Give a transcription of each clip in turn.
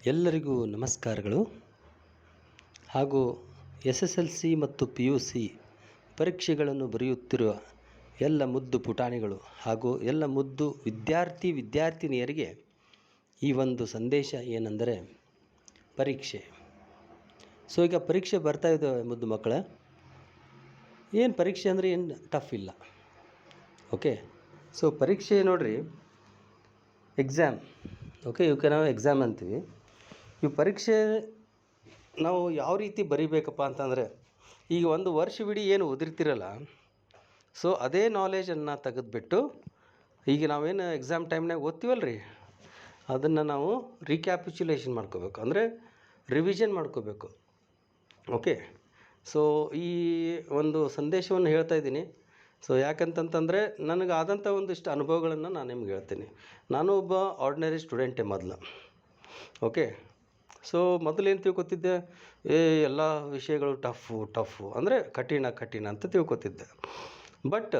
ಎಲ್ಲರಿಗೂ ನಮಸ್ಕಾರಗಳು ಹಾಗೂ SSLC ಮತ್ತು PUC ಪರೀಕ್ಷೆಗಳನ್ನು ಬರೆಯುತ್ತಿರುವ ಎಲ್ಲ ಮುದ್ದು ಪುಟಾಣಿಗಳು ಹಾಗೂ ಎಲ್ಲ ಮುದ್ದು ವಿದ್ಯಾರ್ಥಿನಿಯರಿಗೆ ಈ ಒಂದು ಸಂದೇಶ ಏನೆಂದರೆ ಪರೀಕ್ಷೆ. ಈಗ ಪರೀಕ್ಷೆ ಬರ್ತಾ ಇದ್ದಾವೆ ಮುದ್ದು ಮಕ್ಕಳ. ಏನು ಪರೀಕ್ಷೆ ಅಂದರೆ ಏನು ಟಫ್ ಇಲ್ಲ. ಓಕೆ, ಪರೀಕ್ಷೆ ನೋಡ್ರಿ, ಎಕ್ಸಾಮ್. ಇವಕ್ಕೆ ನಾವು ಎಕ್ಸಾಮ್ ಅಂತೀವಿ. ಈ ಪರೀಕ್ಷೆ ನಾವು ಯಾವ ರೀತಿ ಬರಿಬೇಕಪ್ಪ ಅಂತಂದರೆ, ಈಗ ಒಂದು ವರ್ಷವಿಡೀ ಏನು ಓದಿರ್ತಿರಲ್ಲ, ಅದೇ ನಾಲೆಜನ್ನು ತೆಗೆದುಬಿಟ್ಟು ಈಗ ನಾವೇನು ಎಕ್ಸಾಮ್ ಟೈಮ್ನಾಗ ಓದ್ತೀವಲ್ಲ ರೀ, ಅದನ್ನು ನಾವು ರೀಕ್ಯಾಪಿಚುಲೇಷನ್ ಮಾಡ್ಕೋಬೇಕು, ಅಂದರೆ ರಿವಿಷನ್ ಮಾಡ್ಕೋಬೇಕು. ಓಕೆ, ಈ ಒಂದು ಸಂದೇಶವನ್ನು ಹೇಳ್ತಾ ಇದ್ದೀನಿ. ಯಾಕಂತಂತಂದರೆ ನನಗೆ ಆದಂಥ ಒಂದಿಷ್ಟು ಅನುಭವಗಳನ್ನು ನಾನು ನಿಮ್ಗೆ ಹೇಳ್ತೀನಿ. ನಾನು ಒಬ್ಬ ಆರ್ಡಿನರಿ ಸ್ಟೂಡೆಂಟೇ ಮೊದಲು. ಓಕೆ, ಮೊದಲೇನು ತಿಳ್ಕೊತಿದ್ದೆ, ಎಲ್ಲ ವಿಷಯಗಳು ಟಫು ಅಂದರೆ ಕಠಿಣ ಅಂತ ತಿಳ್ಕೊತಿದ್ದೆ. ಬಟ್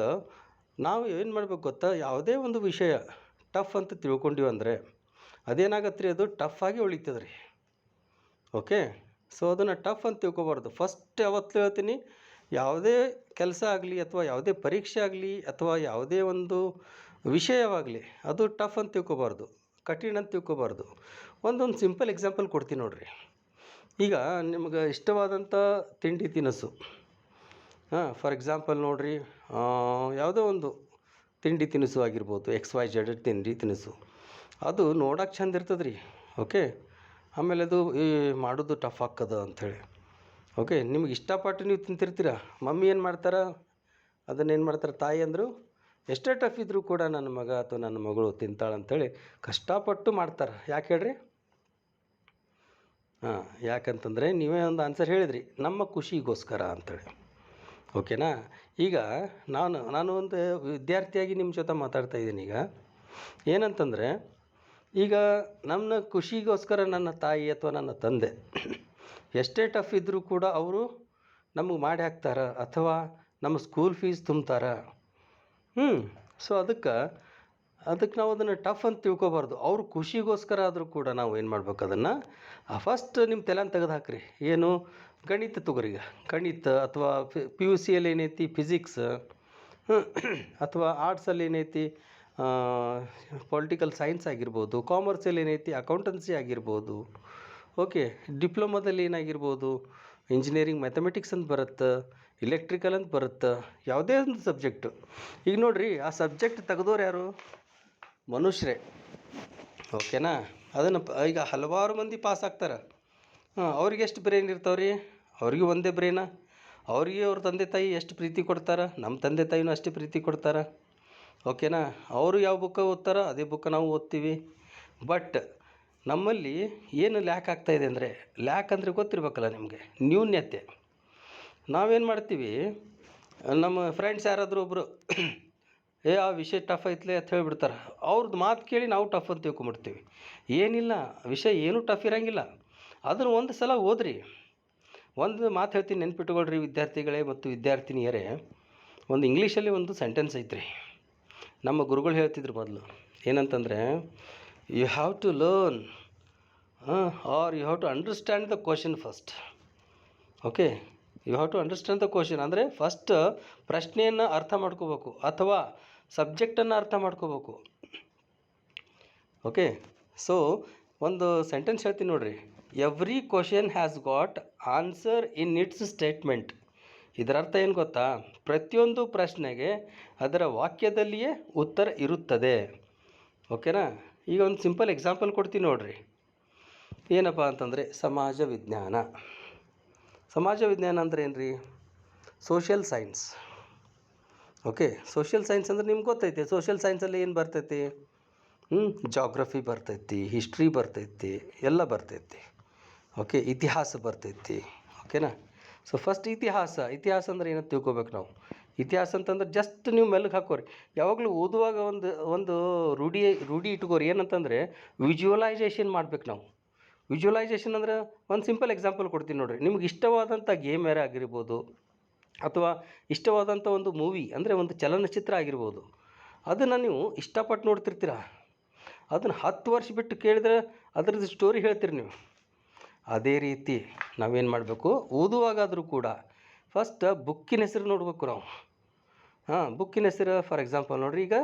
ನಾವು ಏನು ಮಾಡಬೇಕು ಗೊತ್ತಾ, ಯಾವುದೇ ಒಂದು ವಿಷಯ ಟಫ್ ಅಂತ ತಿಳ್ಕೊಂಡಿವಿ ಅಂದರೆ ಅದೇನಾಗತ್ತೆ ರೀ, ಅದು ಟಫ್ ಆಗಿ ಉಳಿತದೆ ರೀ. ಓಕೆ, ಅದನ್ನು ಟಫ್ ಅಂತ ತಿಳ್ಕೊಬಾರ್ದು. ಫಸ್ಟ್ ಯಾವತ್ತು ಹೇಳ್ತೀನಿ, ಯಾವುದೇ ಕೆಲಸ ಆಗಲಿ ಅಥವಾ ಯಾವುದೇ ಪರೀಕ್ಷೆ ಆಗಲಿ ಅಥವಾ ಯಾವುದೇ ಒಂದು ವಿಷಯವಾಗಲಿ ಅದು ಟಫ್ ಅಂತ ತಿಳ್ಕೊಬಾರ್ದು, ಕಠಿಣ ಅಂತ ತಿಳ್ಕೊಬಾರ್ದು. ಒಂದೊಂದು ಸಿಂಪಲ್ ಎಕ್ಸಾಂಪಲ್ ಕೊಡ್ತೀನಿ ನೋಡಿರಿ. ಈಗ ನಿಮ್ಗೆ ಇಷ್ಟವಾದಂಥ ತಿಂಡಿ ತಿನಿಸು, ಫಾರ್ ಎಕ್ಸಾಂಪಲ್ ನೋಡಿರಿ, ಯಾವುದೋ ಒಂದು ತಿಂಡಿ ತಿನಿಸು ಆಗಿರ್ಬೋದು, XYZ ತಿಂಡಿ ತಿನಿಸು, ಅದು ನೋಡೋಕೆ ಚಂದ ಇರ್ತದೆ ರೀ. ಓಕೆ, ಆಮೇಲೆ ಅದು ಮಾಡೋದು ಟಫ್ ಆಗ್ತದ ಅಂಥೇಳಿ. ಓಕೆ, ನಿಮ್ಗೆ ಇಷ್ಟಪಟ್ಟು ನೀವು ತಿಂತಿರ್ತೀರ. ಮಮ್ಮಿ ಏನು ಮಾಡ್ತಾರೆ, ಅದನ್ನೇನು ಮಾಡ್ತಾರೆ, ತಾಯಿ ಅಂದರು ಎಷ್ಟೇ ಟಫ್ ಇದ್ದರೂ ಕೂಡ ನನ್ನ ಮಗ ಅಥವಾ ನನ್ನ ಮಗಳು ತಿಂತಾಳಂಥೇಳಿ ಕಷ್ಟಪಟ್ಟು ಮಾಡ್ತಾರೆ. ಯಾಕೆ ಹೇಳ್ರಿ? ಯಾಕಂತಂದರೆ ನೀವೇ ಒಂದು ಆನ್ಸರ್ ಹೇಳಿದ್ರಿ, ನಮ್ಮ ಖುಷಿಗೋಸ್ಕರ ಅಂಥೇಳಿ. ಓಕೆನಾ? ಈಗ ನಾನು ಒಂದು ವಿದ್ಯಾರ್ಥಿಯಾಗಿ ನಿಮ್ಮ ಜೊತೆ ಮಾತಾಡ್ತಾ ಇದ್ದೀನಿ. ಈಗ ಏನಂತಂದರೆ, ಈಗ ನಮ್ಮ ಖುಷಿಗೋಸ್ಕರ ನನ್ನ ತಾಯಿ ಅಥವಾ ನನ್ನ ತಂದೆ ಎಷ್ಟೇ ಟಫ್ ಇದ್ದರೂ ಕೂಡ ಅವರು ನಮಗೆ ಮಾಡಿ ಹಾಕ್ತಾರೆ ಅಥವಾ ನಮ್ಮ ಸ್ಕೂಲ್ ಫೀಸ್ ತುಂಬ್ತಾರೆ. ಅದಕ್ಕೆ ನಾವು ಅದನ್ನು ಟಫ್ ಅಂತ ತಿಳ್ಕೊಬಾರ್ದು. ಅವ್ರ ಖುಷಿಗೋಸ್ಕರ ಆದರೂ ಕೂಡ ನಾವು ಏನು ಮಾಡ್ಬೇಕು, ಅದನ್ನು ಫಸ್ಟ್ ನಿಮ್ಮ ತಲೆನ ತೆಗೆದು ಹಾಕ್ರಿ. ಏನು, ಗಣಿತ ತಗೋರಿ. ಗಣಿತ ಅಥವಾ PUCಯಲ್ಲಿ ಏನೈತಿ ಫಿಸಿಕ್ಸ್, ಅಥವಾ ಆರ್ಟ್ಸಲ್ಲಿ ಏನೈತಿ ಪೊಲಿಟಿಕಲ್ ಸೈನ್ಸ್ ಆಗಿರ್ಬೋದು, ಕಾಮರ್ಸಲ್ಲಿ ಏನೈತಿ ಅಕೌಂಟೆನ್ಸಿ ಆಗಿರ್ಬೋದು. ಓಕೆ, ಡಿಪ್ಲೊಮಾದಲ್ಲಿ ಏನಾಗಿರ್ಬೋದು, ಇಂಜಿನಿಯರಿಂಗ್ ಮ್ಯಾಥಮೆಟಿಕ್ಸ್ ಅಂತ ಬರುತ್ತೆ, ಎಲೆಕ್ಟ್ರಿಕಲ್ ಅಂತ ಬರುತ್ತೆ, ಯಾವುದೇ ಒಂದು ಸಬ್ಜೆಕ್ಟು. ಈಗ ನೋಡಿರಿ, ಆ ಸಬ್ಜೆಕ್ಟ್ ತೆಗೆದೋರು ಯಾರು? ಮನುಷ್ಯರೇ. ಓಕೆನಾ? ಅದನ್ನು ಈಗ ಹಲವಾರು ಮಂದಿ ಪಾಸ್ ಆಗ್ತಾರೆ. ಅವ್ರಿಗೆ ಎಷ್ಟು ಬ್ರೈನ್ ಇರ್ತಾವ್ರಿ? ಅವ್ರಿಗೆ ಒಂದೇ ಬ್ರೈನ. ಅವ್ರಿಗೆ ಅವ್ರ ತಂದೆ ತಾಯಿ ಎಷ್ಟು ಪ್ರೀತಿ ಕೊಡ್ತಾರೆ, ನಮ್ಮ ತಂದೆ ತಾಯಿನೂ ಅಷ್ಟೇ ಪ್ರೀತಿ ಕೊಡ್ತಾರೆ. ಓಕೆನಾ? ಅವರು ಯಾವ ಬುಕ್ಕ ಓದ್ತಾರೋ ಅದೇ ಬುಕ್ಕ ನಾವು ಓದ್ತೀವಿ. ಬಟ್ ನಮ್ಮಲ್ಲಿ ಏನು ಲ್ಯಾಕ್ ಆಗ್ತಾಯಿದೆ ಅಂದರೆ, ಲ್ಯಾಕ್ ಅಂದರೆ ಗೊತ್ತಿರ್ಬೇಕಲ್ಲ ನಿಮಗೆ, ನ್ಯೂನ್ಯತೆ. ನಾವೇನು ಮಾಡ್ತೀವಿ, ನಮ್ಮ ಫ್ರೆಂಡ್ಸ್ ಯಾರಾದರೂ ಒಬ್ಬರು ಆ ವಿಷಯ ಟಫ್ ಐತ್ಲೆ ಅಂತ ಹೇಳಿಬಿಡ್ತಾರೆ. ಅವ್ರದ್ದು ಮಾತು ಕೇಳಿ ನಾವು ಟಫ್ ಅಂತ ತಿಳ್ಕೊಂಬಿಡ್ತೀವಿ. ಏನಿಲ್ಲ, ವಿಷಯ ಏನೂ ಟಫ್ ಇರೋಂಗಿಲ್ಲ. ಅದನ್ನು ಒಂದು ಸಲ ಓದ್ರಿ. ಒಂದು ಮಾತು ಹೇಳ್ತೀನಿ, ನೆನ್ಪಿಟ್ಕೊಳ್ರಿ ವಿದ್ಯಾರ್ಥಿಗಳೇ ಮತ್ತು ವಿದ್ಯಾರ್ಥಿನಿಯರೇ. ಒಂದು ಇಂಗ್ಲೀಷಲ್ಲಿ ಒಂದು ಸೆಂಟೆನ್ಸ್ ಐತ್ರಿ, ನಮ್ಮ ಗುರುಗಳು ಹೇಳ್ತಿದ್ರು ಮೊದಲು. ಏನಂತಂದರೆ, you have to learn or you have to understand the question first. Okay, you have to understand the question ಅಂದರೆ ಫಸ್ಟ್ ಪ್ರಶ್ನೆಯನ್ನು ಅರ್ಥ ಮಾಡ್ಕೋಬೇಕು ಅಥವಾ ಸಬ್ಜೆಕ್ಟನ್ನು ಅರ್ಥ ಮಾಡ್ಕೋಬೇಕು. ಓಕೆ, ಒಂದು ಸೆಂಟೆನ್ಸ್ ಹೇಳ್ತೀನಿ ನೋಡಿರಿ. Every question has got answer in its statement. ಇದರ ಅರ್ಥ ಏನು ಗೊತ್ತಾ? ಪ್ರತಿಯೊಂದು ಪ್ರಶ್ನೆಗೆ ಅದರ ವಾಕ್ಯದಲ್ಲಿಯೇ ಉತ್ತರ ಇರುತ್ತದೆ. ಓಕೆನಾ? ಈಗ ಒಂದು ಸಿಂಪಲ್ ಎಕ್ಸಾಂಪಲ್ ಕೊಡ್ತೀನಿ ನೋಡಿರಿ. ಏನಪ್ಪ ಅಂತಂದರೆ, ಸಮಾಜ ವಿಜ್ಞಾನ ಅಂದರೆ ಏನು ರೀ? Social science. Okay, social science ಅಂದರೆ ನಿಮ್ಗೆ ಗೊತ್ತೈತೆ. ಸೋಷಿಯಲ್ ಸೈನ್ಸಲ್ಲಿ ಏನು ಬರ್ತೈತಿ? ಜಾಗ್ರಫಿ ಬರ್ತೈತಿ, ಹಿಸ್ಟ್ರಿ ಬರ್ತೈತಿ, ಎಲ್ಲ ಬರ್ತೈತಿ. ಓಕೆ, ಇತಿಹಾಸ ಬರ್ತೈತಿ. ಓಕೆನಾ? ಫಸ್ಟ್ ಇತಿಹಾಸ ಅಂದರೆ ಏನಂತ ತಿಳ್ಕೊಬೇಕು ನಾವು. ಇತಿಹಾಸ ಅಂತಂದ್ರೆ ಜಸ್ಟ್ ನೀವು ಮೆಲ್ಲಗೆ ಹಾಕೋರಿ. ಯಾವಾಗಲೂ ಓದುವಾಗ ಒಂದು ರೂಢಿ ಇಟ್ಕೋರಿ. ಏನಂತಂದರೆ ವಿಜುವಲೈಸೇಷನ್ ಮಾಡ್ಬೇಕು ನಾವು. ವಿಜುವಲೈಸೇಷನ್ ಅಂದರೆ ಒಂದು ಸಿಂಪಲ್ ಎಕ್ಸಾಂಪಲ್ ಕೊಡ್ತೀನಿ ನೋಡಿರಿ. ನಿಮ್ಗೆ ಇಷ್ಟವಾದಂಥ ಗೇಮ್ ಯಾರೇ ಆಗಿರ್ಬೋದು ಅಥವಾ ಇಷ್ಟವಾದಂಥ ಒಂದು ಮೂವಿ ಅಂದರೆ ಒಂದು ಚಲನಚಿತ್ರ ಆಗಿರ್ಬೋದು, ಅದನ್ನು ನೀವು ಇಷ್ಟಪಟ್ಟು ನೋಡ್ತಿರ್ತೀರ. ಅದನ್ನು 10 ವರ್ಷ ಬಿಟ್ಟು ಕೇಳಿದ್ರೆ ಅದರದ್ದು ಸ್ಟೋರಿ ಹೇಳ್ತೀರಿ ನೀವು. ಅದೇ ರೀತಿ ನಾವೇನು ಮಾಡಬೇಕು, ಓದುವಾಗಾದರೂ ಕೂಡ ಫಸ್ಟ್ ಬುಕ್ಕಿನ ಹೆಸರು ನೋಡಬೇಕು ನಾವು. ಬುಕ್ಕಿನ ಹೆಸರು ಫಾರ್ ಎಕ್ಸಾಂಪಲ್ ನೋಡಿರಿ, ಈಗ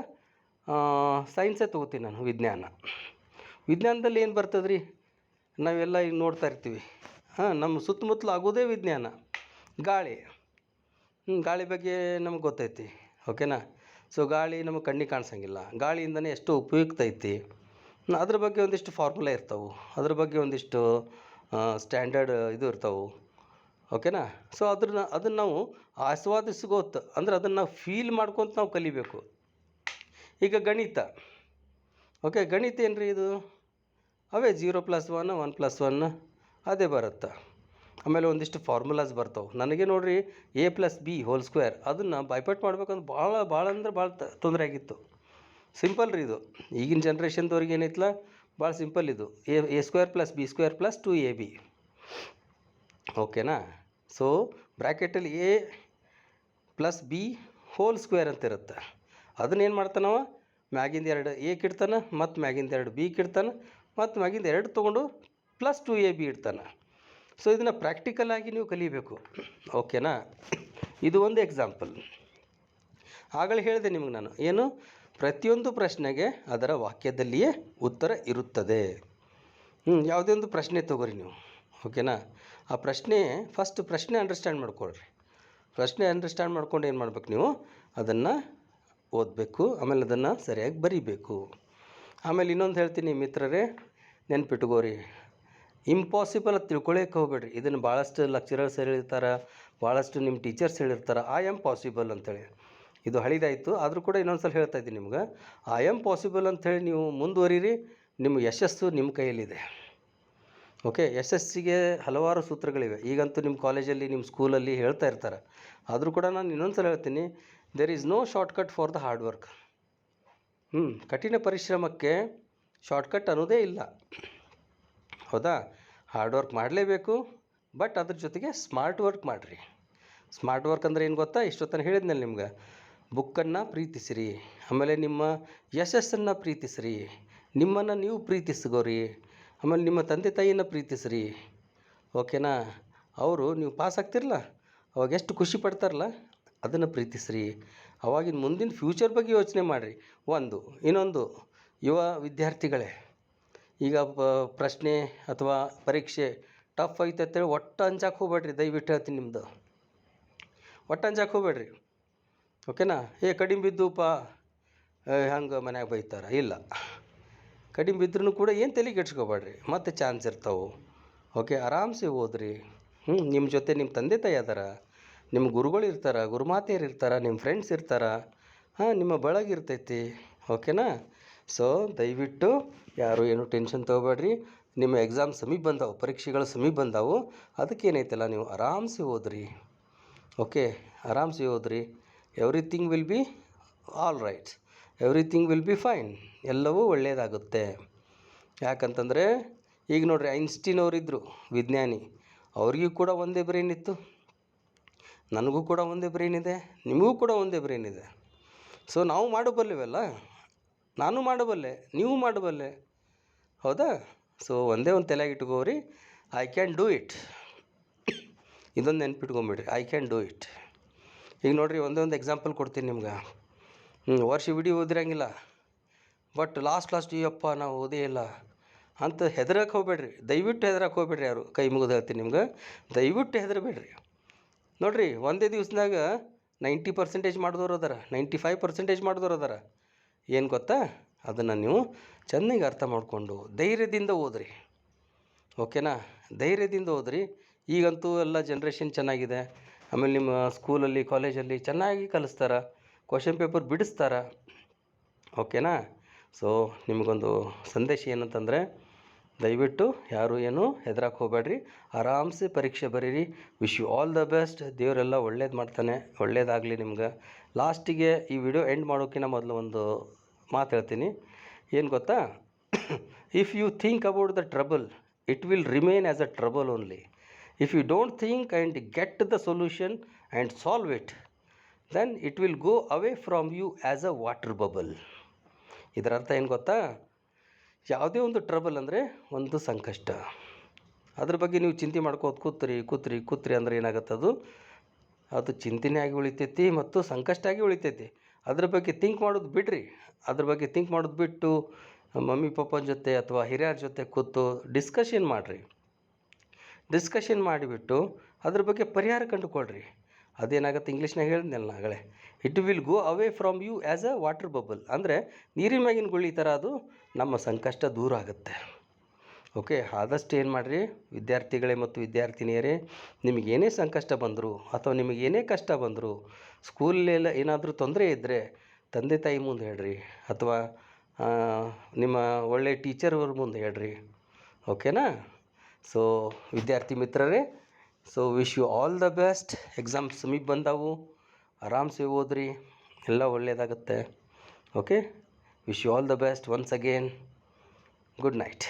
ಸೈನ್ಸೇ ತೊಗೋತೀನಿ ನಾನು, ವಿಜ್ಞಾನದಲ್ಲಿ ಏನು ಬರ್ತದೆ ರೀ, ನಾವೆಲ್ಲ ಈಗ ನೋಡ್ತಾ ಇರ್ತೀವಿ. ನಮ್ಮ ಸುತ್ತಮುತ್ತಲು ಆಗೋದೇ ವಿಜ್ಞಾನ. ಗಾಳಿ ಬಗ್ಗೆ ನಮಗೆ ಗೊತ್ತೈತಿ, ಓಕೆನಾ. ಸೊ ಗಾಳಿ ನಮಗೆ ಕಣ್ಣಿಗೆ ಕಾಣಿಸಂಗಿಲ್ಲ, ಗಾಳಿಯಿಂದನೇ ಎಷ್ಟು ಉಪಯುಕ್ತ ಐತಿ, ಅದ್ರ ಬಗ್ಗೆ ಒಂದಿಷ್ಟು ಫಾರ್ಮುಲಾ ಇರ್ತಾವೆ, ಅದ್ರ ಬಗ್ಗೆ ಒಂದಿಷ್ಟು ಸ್ಟ್ಯಾಂಡರ್ಡ್ ಇದು ಇರ್ತಾವೆ, ಓಕೆನಾ. ಸೊ ಅದನ್ನು ನಾವು ಆಸ್ವಾದಿಸ್ಕೋತ, ಅಂದ್ರೆ ಅದನ್ನು ನಾವು ಫೀಲ್ ಮಾಡ್ಕೊತ ನಾವು ಕಲಿಬೇಕು. ಈಗ ಗಣಿತ, ಓಕೆ, ಗಣಿತ ಏನು ರೀ ಇದು, ಅವೇ 0+1 1+1 ಅದೇ ಬರುತ್ತೆ. ಆಮೇಲೆ ಒಂದಿಷ್ಟು ಫಾರ್ಮುಲಾಸ್ ಬರ್ತಾವೆ. ನನಗೆ ನೋಡಿರಿ A+B² ಅದನ್ನು ಬೈಪಟ್ ಮಾಡ್ಬೇಕಂದ್ರೆ ಭಾಳ ಅಂದ್ರೆ ಭಾಳ ತೊಂದರೆ ಆಗಿತ್ತು. ಸಿಂಪಲ್ ರೀ ಇದು, ಈಗಿನ ಜನ್ರೇಷನ್ದವ್ರಿಗೆ ಏನೈತಲ್ಲ ಭಾಳ ಸಿಂಪಲ್ ಇದು. A² + B² + 2AB, ಓಕೆನಾ. ಸೊ ಬ್ರ್ಯಾಕೆಟಲ್ಲಿ A + B² ಅಂತ ಇರುತ್ತೆ. ಅದನ್ನೇನು ಮಾಡ್ತಾನವ, ಮ್ಯಾಗಿಂದ 2 A ಇಡ್ತಾನೆ, ಮತ್ತು ಮ್ಯಾಗಿಂದ 2 B ಇಡ್ತಾನೆ, ಮತ್ತು ಮ್ಯಾಗಿಂದ 2 ತೊಗೊಂಡು +2AB ಇಡ್ತಾನೆ. ಸೊ ಇದನ್ನು ಪ್ರಾಕ್ಟಿಕಲಾಗಿ ನೀವು ಕಲಿಬೇಕು, ಓಕೆನಾ. ಇದು ಒಂದು ಎಕ್ಸಾಂಪಲ್. ಆಗಲೇ ಹೇಳಿದೆ ನಿಮಗೆ ನಾನು, ಏನು, ಪ್ರತಿಯೊಂದು ಪ್ರಶ್ನೆಗೆ ಅದರ ವಾಕ್ಯದಲ್ಲಿಯೇ ಉತ್ತರ ಇರುತ್ತದೆ. ಯಾವುದೇ ಒಂದು ಪ್ರಶ್ನೆ ತೊಗೊರಿ ನೀವು, ಓಕೆನಾ. ಆ ಪ್ರಶ್ನೆ ಫಸ್ಟ್ ಪ್ರಶ್ನೆ ಅಂಡರ್ಸ್ಟ್ಯಾಂಡ್ ಮಾಡ್ಕೊಳ್ರಿ. ಪ್ರಶ್ನೆ ಅಂಡರ್ಸ್ಟ್ಯಾಂಡ್ ಮಾಡ್ಕೊಂಡು ಏನು ಮಾಡ್ಬೇಕು, ನೀವು ಅದನ್ನು ಓದಬೇಕು, ಆಮೇಲೆ ಅದನ್ನು ಸರಿಯಾಗಿ ಬರೀಬೇಕು. ಆಮೇಲೆ ಇನ್ನೊಂದು ಹೇಳ್ತೀನಿ ಮಿತ್ರರೇ, ನೆನ್ಪಿಟ್ಕೋರಿ, ಇಂಪಾಸಿಬಲ್ ಅಂತ ತಿಳ್ಕೊಳ್ಳೋಕೆ ಹೋಗ್ಬೇಡ್ರಿ. ಇದನ್ನು ಭಾಳಷ್ಟು ಲೆಕ್ಚರರ್ಸ್ ಹೇಳಿರ್ತಾರೆ, ಭಾಳಷ್ಟು ನಿಮ್ಮ ಟೀಚರ್ಸ್ ಹೇಳಿರ್ತಾರೆ, ಐ ಆಮ್ ಪಾಸಿಬಲ್ ಅಂತೇಳಿ. ಇದು ಹಳಿದಾಯಿತು, ಆದರೂ ಕೂಡ ಇನ್ನೊಂದು ಸಲ ಹೇಳ್ತಾ ಇದ್ದೀನಿ ನಿಮ್ಗೆ, ಐ ಆಮ್ ಪಾಸಿಬಲ್ ಅಂಥೇಳಿ ನೀವು ಮುಂದುವರಿರಿ, ನಿಮ್ಮ ಯಶಸ್ಸು ನಿಮ್ಮ ಕೈಯಲ್ಲಿದೆ, ಓಕೆ. ಯಶಸ್ಸಿಗೆ ಹಲವಾರು ಸೂತ್ರಗಳಿವೆ. ಈಗಂತೂ ನಿಮ್ಮ ಕಾಲೇಜಲ್ಲಿ, ನಿಮ್ಮ ಸ್ಕೂಲಲ್ಲಿ ಹೇಳ್ತಾ ಇರ್ತಾರೆ. ಆದರೂ ಕೂಡ ನಾನು ಇನ್ನೊಂದು ಸಲ ಹೇಳ್ತೀನಿ, there is no shortcut for the hard work. ಕಠಿಣ ಪರಿಶ್ರಮಕ್ಕೆ ಶಾರ್ಟ್ಕಟ್ ಅನ್ನೋದೇ ಇಲ್ಲ, ಹೌದಾ. ಹಾರ್ಡ್ ವರ್ಕ್ ಮಾಡಲೇಬೇಕು, ಬಟ್ ಅದ್ರ ಜೊತೆಗೆ ಸ್ಮಾರ್ಟ್ ವರ್ಕ್ ಮಾಡಿರಿ. ಸ್ಮಾರ್ಟ್ ವರ್ಕ್ ಅಂದರೆ ಏನು ಗೊತ್ತಾ, ಇಷ್ಟೊತ್ತನ ಹೇಳಿದ್ನಲ್ಲ ನಿಮ್ಗೆ, ಬುಕ್ಕನ್ನು ಪ್ರೀತಿಸಿರಿ, ಆಮೇಲೆ ನಿಮ್ಮ ಯಶಸ್ಸನ್ನು ಪ್ರೀತಿಸಿರಿ, ನಿಮ್ಮನ್ನು ನೀವು ಪ್ರೀತಿಸ್ಕೋರಿ, ಆಮೇಲೆ ನಿಮ್ಮ ತಂದೆ ತಾಯಿಯನ್ನು ಪ್ರೀತಿಸ್ರಿ, ಓಕೆನಾ. ಅವರು ನೀವು ಪಾಸ್ ಆಗ್ತಿರಲ್ಲ ಅವಾಗ ಎಷ್ಟು ಖುಷಿ ಪಡ್ತಾರಲ್ಲ, ಅದನ್ನು ಪ್ರೀತಿಸ್ರಿ. ಅವಾಗಿನ ಮುಂದಿನ ಫ್ಯೂಚರ್ ಬಗ್ಗೆ ಯೋಚನೆ ಮಾಡಿರಿ. ಇನ್ನೊಂದು ಯುವ ವಿದ್ಯಾರ್ಥಿಗಳೇ, ಈಗ ಪ್ರಶ್ನೆ ಅಥವಾ ಪರೀಕ್ಷೆ ಟಫ್ ಐತೆ ಅಂತೇಳಿ ಒಟ್ಟು ಅಂಜಾಕೆ ಹೋಗ್ಬೇಡ್ರಿ, ದಯವಿಟ್ಟು ಹೇಳ್ತೀನಿ ನಿಮ್ಮದು, ಒಟ್ಟು ಅಂಜಾಕೆ ಹೋಗ್ಬೇಡ್ರಿ, ಓಕೆನಾ. ಕಡಿಮೆ ಬಿದ್ದುಪ್ಪ ಹಂಗೆ ಮನ್ಯಾಗ ಬೈತಾರೆ, ಇಲ್ಲ, ಕಡಿಮೆ ಬಿದ್ದರೂ ಕೂಡ ಏನು ತಲೆ ಕೆಡ್ಸ್ಕೊಬೇಡ್ರಿ, ಮತ್ತೆ ಚಾನ್ಸ್ ಇರ್ತಾವೆ, ಓಕೆ. ಆರಾಮ್ಸೆ ಓದ್ರಿ. ನಿಮ್ಮ ಜೊತೆ ನಿಮ್ಮ ತಂದೆ ತಾಯಿ ಅದಾರ, ನಿಮ್ಮ ಗುರುಗಳು ಇರ್ತಾರೆ, ಗುರುಮಾತೆಯರು ಇರ್ತಾರೆ, ನಿಮ್ಮ ಫ್ರೆಂಡ್ಸ್ ಇರ್ತಾರೆ, ನಿಮ್ಮ ಬಳಗ ಇರ್ತೈತಿ, ಓಕೆನಾ. ಸೊ ದಯವಿಟ್ಟು ಯಾರು ಏನು ಟೆನ್ಷನ್ ತೊಗೋಬೇಡ್ರಿ. ನಿಮ್ಮ ಎಕ್ಸಾಮ್ ಸಮೀಪ ಬಂದಾವೆ, ಪರೀಕ್ಷೆಗಳು ಸಮೀಪ ಬಂದಾವು, ಅದಕ್ಕೇನೈತಲ್ಲ ನೀವು ಆರಾಮ್ಸೆ ಓದ್ರಿ, ಓಕೆ. ಆರಾಮ್ಸೆ ಓದ್ರಿ. Everything will be all right, everything will be fine, ಎಲ್ಲವೂ ಒಳ್ಳೆಯದಾಗುತ್ತೆ. ಯಾಕಂತಂದರೆ ಈಗ ನೋಡಿರಿ, ಐನ್ಸ್ಟೀನ್ ಅವರಿದ್ದರು ವಿಜ್ಞಾನಿ, ಅವ್ರಿಗೂ ಕೂಡ ಒಂದೇ ಬ್ರೈನ್ ಇತ್ತು, ನನಗೂ ಕೂಡ ಒಂದೇ ಬ್ರೈನ್ ಇದೆ, ನಿಮಗೂ ಕೂಡ ಒಂದೇ ಬ್ರೈನ್ ಇದೆ. ಸೊ ನಾವು ಮಾಡಬಲ್ಲೆವಲ್ಲ, ನಾನು ಮಾಡಬಲ್ಲೆ, ನೀವು ಮಾಡಬಲ್ಲೆ, ಹೌದಾ. ಸೊ ಒಂದೇ ಒಂದು ತಲೆಯಾಗಿ ಇಟ್ಕೋರಿ, ಐ ಕ್ಯಾನ್ ಡೂ ಇಟ್. ಇದೊಂದು ನೆನ್ಪಿಟ್ಕೊಂಬಿಡ್ರಿ, ಐ ಕ್ಯಾನ್ ಡೂ ಇಟ್. ಈಗ ನೋಡಿರಿ, ಒಂದೇ ಎಕ್ಸಾಂಪಲ್ ಕೊಡ್ತೀನಿ ನಿಮ್ಗೆ. ವರ್ಷ ಓದಿರಂಗಿಲ್ಲ, ಬಟ್ ಲಾಸ್ಟ್ ಅಯ್ಯಪ್ಪ ನಾವು ಓದೇ ಇಲ್ಲ ಅಂತ ಹೆದರಕ್ಕೆ ಹೋಗ್ಬೇಡ್ರಿ, ದಯವಿಟ್ಟು ಹೆದರಕ್ಕೆ ಹೋಗ್ಬೇಡ್ರಿ. ಯಾರು ಕೈ ಮುಗಿದು ಹೇಳ್ತೀನಿ ನಿಮ್ಗೆ, ದಯವಿಟ್ಟು ಹೆದರಬೇಡ್ರಿ. ನೋಡಿರಿ, ಒಂದೇ ದಿವ್ಸದಾಗ 90% ಮಾಡಿದವ್ರು ಅದಾರ, 95% ಮಾಡಿದವ್ರು ಅದಾರ. ಏನು ಗೊತ್ತಾ, ಅದನ್ನು ನೀವು ಚೆನ್ನಾಗಿ ಅರ್ಥ ಮಾಡಿಕೊಂಡು ಧೈರ್ಯದಿಂದ ಓದ್ರಿ, ಓಕೆನಾ. ಧೈರ್ಯದಿಂದ ಓದ್ರಿ. ಈಗಂತೂ ಎಲ್ಲ ಜನ್ರೇಷನ್ ಚೆನ್ನಾಗಿದೆ, ಆಮೇಲೆ ನಿಮ್ಮ ಸ್ಕೂಲಲ್ಲಿ ಕಾಲೇಜಲ್ಲಿ ಚೆನ್ನಾಗಿ ಕಲಿಸ್ತಾರೆ, ಕ್ವಶನ್ ಪೇಪರ್ ಬಿಡಿಸ್ತಾರೆ, ಓಕೆನಾ. ಸೊ ನಿಮಗೊಂದು ಸಂದೇಶ ಏನಂತಂದರೆ, ದಯವಿಟ್ಟು ಯಾರು ಏನು ಹೆದರಕ್ಕೆ ಹೋಗಬೇಡ್ರಿ, ಆರಾಮ್ಸೆ ಪರೀಕ್ಷೆ ಬರೀರಿ. Wish you all the best. ದೇವರೆಲ್ಲ ಒಳ್ಳೇದು ಮಾಡ್ತಾನೆ, ಒಳ್ಳೇದಾಗಲಿ ನಿಮ್ಗೆ. ಲಾಸ್ಟಿಗೆ ಈ ವಿಡಿಯೋ ಎಂಡ್ ಮಾಡೋಕ್ಕಿಂತ ಮೊದಲು ಒಂದು ಮಾತು ಹೇಳ್ತೀನಿ, ಏನು ಗೊತ್ತಾ, if you think about the trouble, it will remain as a trouble only. If you don't think and get the solution and solve it, then it will go away from you as a water bubble. ಇದರ ಅರ್ಥ ಏನು ಗೊತ್ತಾ, ಯಾವುದೇ ಒಂದು trouble ಅಂದರೆ ಒಂದು ಸಂಕಷ್ಟ. ಅದ್ರ ಬಗ್ಗೆ ನೀವು ಚಿಂತೆ ಮಾಡ್ಕೋತ ಕೂತ್ರಿ ಅಂದ್ರೆ ಏನಾಗುತ್ತೆ, ಅದು ಚಿಂತೆನೇ ಆಗಿ ಉಳಿತೈತಿ ಮತ್ತು ಸಂಕಷ್ಟ ಆಗಿ ಉಳಿತೈತಿ. ಅದ್ರ ಬಗ್ಗೆ ಥಿಂಕ್ ಮಾಡೋದು ಬಿಡ್ರಿ. ಅದ್ರ ಬಗ್ಗೆ ಥಿಂಕ್ ಮಾಡೋದು ಬಿಟ್ಟು ಮಮ್ಮಿ ಪಪ್ಪನ ಜೊತೆ ಅಥವಾ ಹಿರಿಯರ ಜೊತೆ ಕೂತು ಡಿಸ್ಕಷನ್ ಮಾಡಿರಿ. ಡಿಸ್ಕಷನ್ ಮಾಡಿಬಿಟ್ಟು ಅದ್ರ ಬಗ್ಗೆ ಪರಿಹಾರ ಕಂಡುಕೊಳ್ರಿ. ಅದೇನಾಗುತ್ತೆ, ಇಂಗ್ಲೀಷ್ನಾಗ ಹೇಳಿದ್ನಲ್ಲ ನಾಗಳೆ, it will go away from you as a water bubble. ಅಂದರೆ ನೀರಿನ ಮ್ಯಾಗಿನ ಗುಳಿ ಥರ ಅದು ನಮ್ಮ ಸಂಕಷ್ಟ ದೂರ ಆಗುತ್ತೆ. ಓಕೆ, ಆದಷ್ಟು ಏನು ಮಾಡಿರಿ ವಿದ್ಯಾರ್ಥಿಗಳೇ ಮತ್ತು ವಿದ್ಯಾರ್ಥಿನಿಯರೇ, ನಿಮಗೇನೇ ಸಂಕಷ್ಟ ಬಂದರು ಅಥವಾ ನಿಮಗೇನೇ ಕಷ್ಟ ಬಂದರು, ಸ್ಕೂಲಲ್ಲೆಲ್ಲ ಏನಾದರೂ ತೊಂದರೆ ಇದ್ದರೆ ತಂದೆ ತಾಯಿ ಮುಂದೆ ಹೇಳ್ರಿ ಅಥವಾ ನಿಮ್ಮ ಒಳ್ಳೆಯ ಟೀಚರ್ ಅವ್ರ ಮುಂದೆ ಹೇಳ್ರಿ. ಓಕೆನಾ? ಸೊ ವಿದ್ಯಾರ್ಥಿ ಮಿತ್ರರೇ, so wish you all the best. Exams ಸಮೀಪ ಬಂದವು, ಆರಾಮ್ಸೆ ಓದ್ರಿ, ಎಲ್ಲ ಒಳ್ಳೆಯದಾಗುತ್ತೆ. Okay, wish you all the best once again. Good night.